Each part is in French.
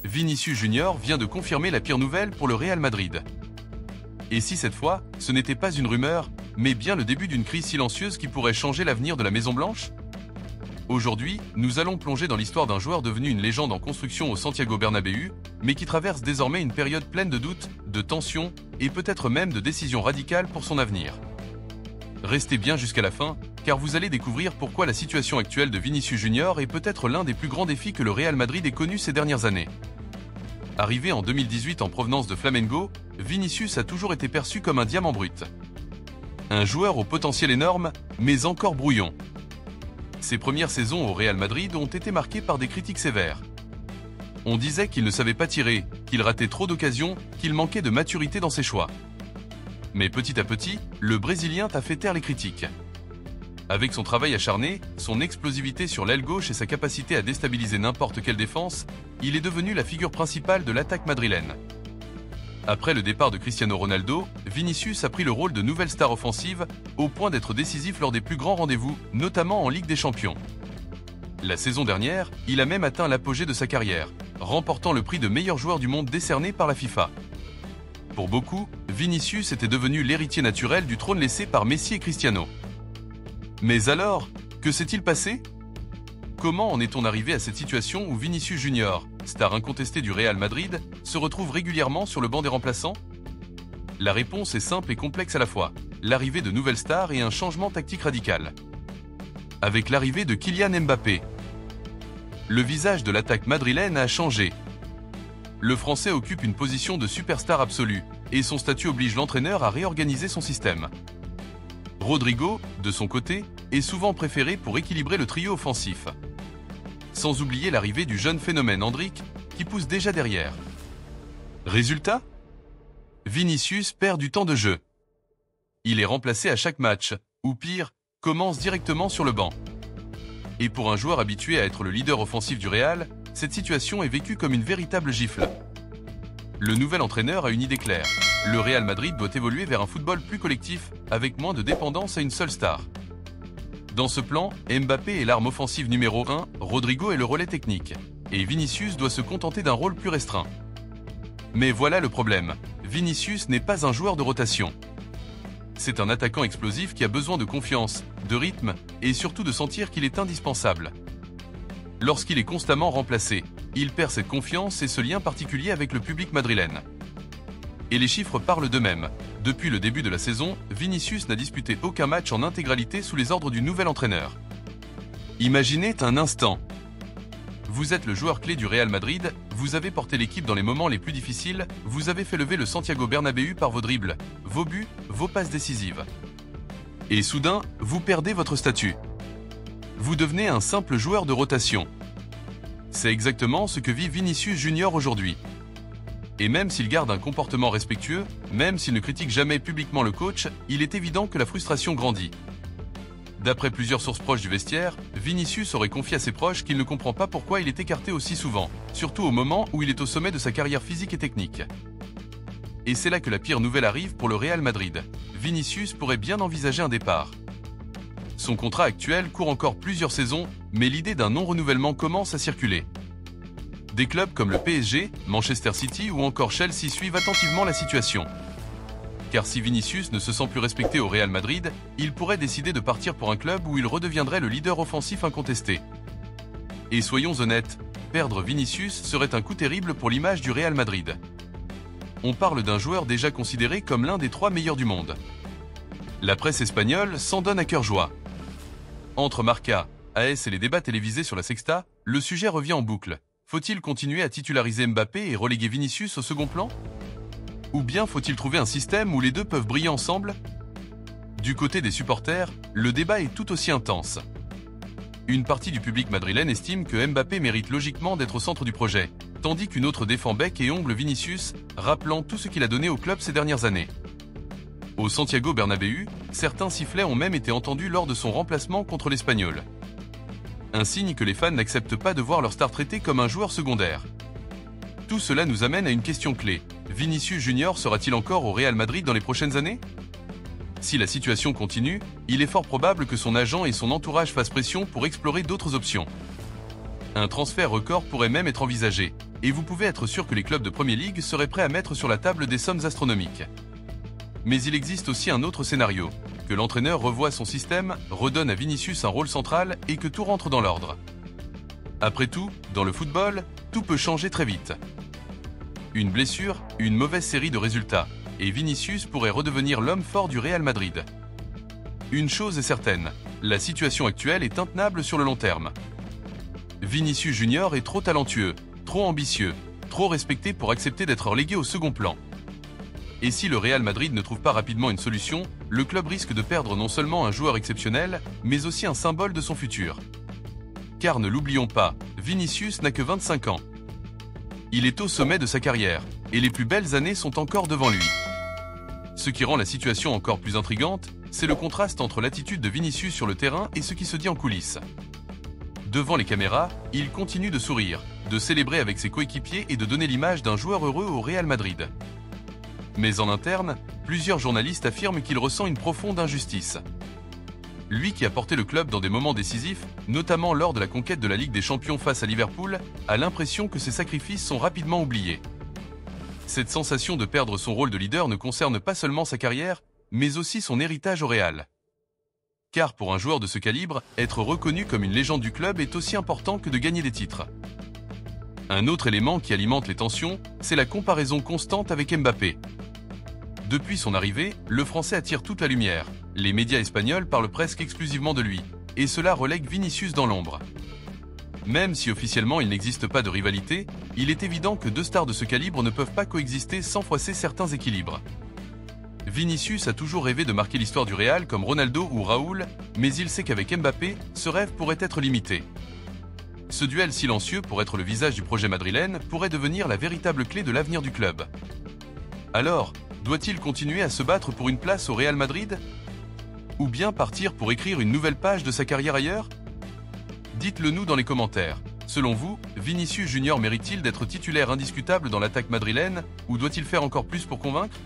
Vinicius Junior vient de confirmer la pire nouvelle pour le Real Madrid. Et si cette fois, ce n'était pas une rumeur, mais bien le début d'une crise silencieuse qui pourrait changer l'avenir de la Maison-Blanche? Aujourd'hui, nous allons plonger dans l'histoire d'un joueur devenu une légende en construction au Santiago Bernabéu, mais qui traverse désormais une période pleine de doutes, de tensions et peut-être même de décisions radicales pour son avenir. Restez bien jusqu'à la fin, car vous allez découvrir pourquoi la situation actuelle de Vinicius Junior est peut-être l'un des plus grands défis que le Real Madrid ait connu ces dernières années. Arrivé en 2018 en provenance de Flamengo, Vinicius a toujours été perçu comme un diamant brut. Un joueur au potentiel énorme, mais encore brouillon. Ses premières saisons au Real Madrid ont été marquées par des critiques sévères. On disait qu'il ne savait pas tirer, qu'il ratait trop d'occasions, qu'il manquait de maturité dans ses choix. Mais petit à petit, le Brésilien a fait taire les critiques. Avec son travail acharné, son explosivité sur l'aile gauche et sa capacité à déstabiliser n'importe quelle défense, il est devenu la figure principale de l'attaque madrilène. Après le départ de Cristiano Ronaldo, Vinicius a pris le rôle de nouvelle star offensive, au point d'être décisif lors des plus grands rendez-vous, notamment en Ligue des Champions. La saison dernière, il a même atteint l'apogée de sa carrière, remportant le prix de meilleur joueur du monde décerné par la FIFA. Pour beaucoup, Vinicius était devenu l'héritier naturel du trône laissé par Messi et Cristiano. Mais alors, que s'est-il passé? Comment en est-on arrivé à cette situation où Vinicius Junior, star incontesté du Real Madrid, se retrouve régulièrement sur le banc des remplaçants? La réponse est simple et complexe à la fois, l'arrivée de nouvelles stars et un changement tactique radical. Avec l'arrivée de Kylian Mbappé, le visage de l'attaque madrilène a changé. Le Français occupe une position de superstar absolue, et son statut oblige l'entraîneur à réorganiser son système. Rodrigo, de son côté, est souvent préféré pour équilibrer le trio offensif. Sans oublier l'arrivée du jeune phénomène Endrick, qui pousse déjà derrière. Résultat? Vinicius perd du temps de jeu. Il est remplacé à chaque match, ou pire, commence directement sur le banc. Et pour un joueur habitué à être le leader offensif du Real, cette situation est vécue comme une véritable gifle. Le nouvel entraîneur a une idée claire. Le Real Madrid doit évoluer vers un football plus collectif, avec moins de dépendance à une seule star. Dans ce plan, Mbappé est l'arme offensive numéro 1, Rodrigo est le relais technique, et Vinicius doit se contenter d'un rôle plus restreint. Mais voilà le problème, Vinicius n'est pas un joueur de rotation. C'est un attaquant explosif qui a besoin de confiance, de rythme, et surtout de sentir qu'il est indispensable. Lorsqu'il est constamment remplacé, il perd cette confiance et ce lien particulier avec le public madrilène. Et les chiffres parlent d'eux-mêmes. Depuis le début de la saison, Vinicius n'a disputé aucun match en intégralité sous les ordres du nouvel entraîneur. Imaginez un instant. Vous êtes le joueur clé du Real Madrid, vous avez porté l'équipe dans les moments les plus difficiles, vous avez fait lever le Santiago Bernabéu par vos dribbles, vos buts, vos passes décisives. Et soudain, vous perdez votre statut. Vous devenez un simple joueur de rotation. C'est exactement ce que vit Vinicius Junior aujourd'hui. Et même s'il garde un comportement respectueux, même s'il ne critique jamais publiquement le coach, il est évident que la frustration grandit. D'après plusieurs sources proches du vestiaire, Vinicius aurait confié à ses proches qu'il ne comprend pas pourquoi il est écarté aussi souvent, surtout au moment où il est au sommet de sa carrière physique et technique. Et c'est là que la pire nouvelle arrive pour le Real Madrid. Vinicius pourrait bien envisager un départ. Son contrat actuel court encore plusieurs saisons, mais l'idée d'un non-renouvellement commence à circuler. Des clubs comme le PSG, Manchester City ou encore Chelsea suivent attentivement la situation. Car si Vinicius ne se sent plus respecté au Real Madrid, il pourrait décider de partir pour un club où il redeviendrait le leader offensif incontesté. Et soyons honnêtes, perdre Vinicius serait un coup terrible pour l'image du Real Madrid. On parle d'un joueur déjà considéré comme l'un des 3 meilleurs du monde. La presse espagnole s'en donne à cœur joie. Entre Marca, AS et les débats télévisés sur la Sexta, le sujet revient en boucle. Faut-il continuer à titulariser Mbappé et reléguer Vinicius au second plan? Ou bien faut-il trouver un système où les deux peuvent briller ensemble? Du côté des supporters, le débat est tout aussi intense. Une partie du public madrilène estime que Mbappé mérite logiquement d'être au centre du projet, tandis qu'une autre défend bec et ongle Vinicius, rappelant tout ce qu'il a donné au club ces dernières années. Au Santiago Bernabéu, certains sifflets ont même été entendus lors de son remplacement contre l'Espagnol. Un signe que les fans n'acceptent pas de voir leur star traité comme un joueur secondaire. Tout cela nous amène à une question clé. Vinicius Junior sera-t-il encore au Real Madrid dans les prochaines années? Si la situation continue, il est fort probable que son agent et son entourage fassent pression pour explorer d'autres options. Un transfert record pourrait même être envisagé, et vous pouvez être sûr que les clubs de Premier League seraient prêts à mettre sur la table des sommes astronomiques. Mais il existe aussi un autre scénario, que l'entraîneur revoie son système, redonne à Vinicius un rôle central et que tout rentre dans l'ordre. Après tout, dans le football, tout peut changer très vite. Une blessure, une mauvaise série de résultats, et Vinicius pourrait redevenir l'homme fort du Real Madrid. Une chose est certaine, la situation actuelle est intenable sur le long terme. Vinicius Junior est trop talentueux, trop ambitieux, trop respecté pour accepter d'être relégué au second plan. Et si le Real Madrid ne trouve pas rapidement une solution, le club risque de perdre non seulement un joueur exceptionnel, mais aussi un symbole de son futur. Car ne l'oublions pas, Vinicius n'a que 25 ans. Il est au sommet de sa carrière, et les plus belles années sont encore devant lui. Ce qui rend la situation encore plus intrigante, c'est le contraste entre l'attitude de Vinicius sur le terrain et ce qui se dit en coulisses. Devant les caméras, il continue de sourire, de célébrer avec ses coéquipiers et de donner l'image d'un joueur heureux au Real Madrid. Mais en interne, plusieurs journalistes affirment qu'il ressent une profonde injustice. Lui qui a porté le club dans des moments décisifs, notamment lors de la conquête de la Ligue des Champions face à Liverpool, a l'impression que ses sacrifices sont rapidement oubliés. Cette sensation de perdre son rôle de leader ne concerne pas seulement sa carrière, mais aussi son héritage au Real. Car pour un joueur de ce calibre, être reconnu comme une légende du club est aussi important que de gagner des titres. Un autre élément qui alimente les tensions, c'est la comparaison constante avec Mbappé. Depuis son arrivée, le Français attire toute la lumière. Les médias espagnols parlent presque exclusivement de lui, et cela relègue Vinicius dans l'ombre. Même si officiellement il n'existe pas de rivalité, il est évident que deux stars de ce calibre ne peuvent pas coexister sans froisser certains équilibres. Vinicius a toujours rêvé de marquer l'histoire du Real comme Ronaldo ou Raoul, mais il sait qu'avec Mbappé, ce rêve pourrait être limité. Ce duel silencieux pour être le visage du projet madrilène pourrait devenir la véritable clé de l'avenir du club. Alors, doit-il continuer à se battre pour une place au Real Madrid? Ou bien partir pour écrire une nouvelle page de sa carrière ailleurs? Dites-le nous dans les commentaires. Selon vous, Vinicius Junior mérite-t-il d'être titulaire indiscutable dans l'attaque madrilène, ou doit-il faire encore plus pour convaincre?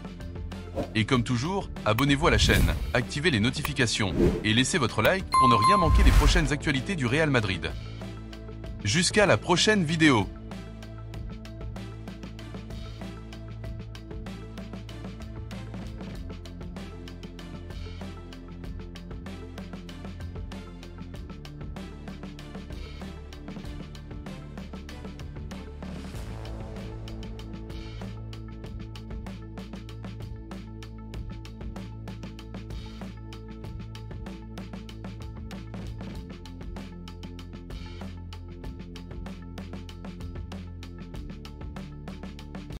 Et comme toujours, abonnez-vous à la chaîne, activez les notifications et laissez votre like pour ne rien manquer des prochaines actualités du Real Madrid. Jusqu'à la prochaine vidéo.